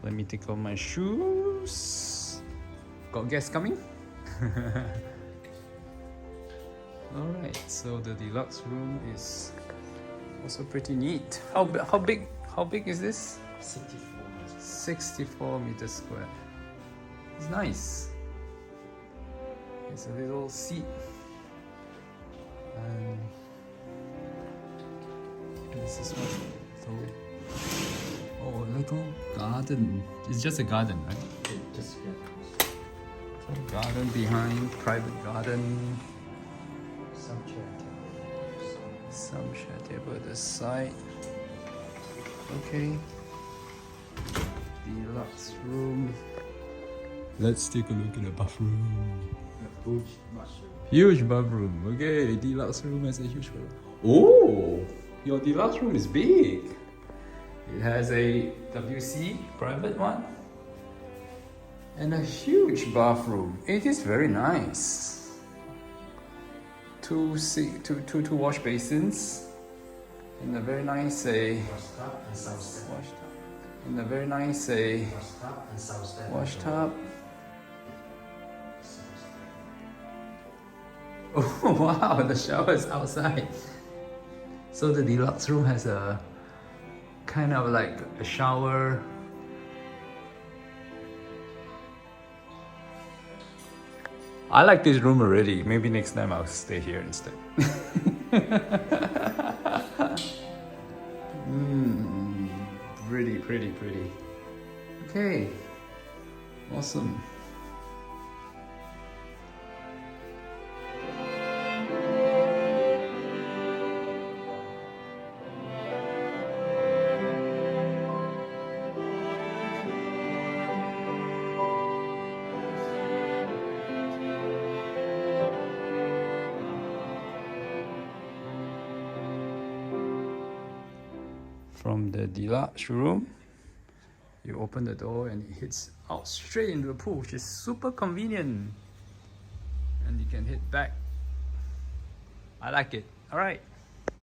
Let me take off my shoes. Got guests coming? Alright, so the deluxe room is also pretty neat. How big is this? 64 meters square. It's nice. It's a little seat. And this is what a little garden. It's just a garden, right? Just So garden behind, private garden. some chair tables. Some chair table at the side. Okay. Deluxe room. Let's take a look at the bathroom. Huge mushroom. Huge bathroom. Okay, deluxe room has a huge bathroom. Oh, your deluxe room is big. It has a WC private one and a huge bathroom. It is very nice. Two wash basins and a very nice Wash tub and some step. wash tub. And a very nice Wash tub and some step. wash tub. Oh wow, the shower is outside. So the deluxe room has a kind of like a shower. I like this room already. Maybe next time I'll stay here instead. Pretty. Okay, awesome. From the deluxe room, you open the door and it hits out straight into the pool, which is super convenient. And you can hit back. I like it. All right.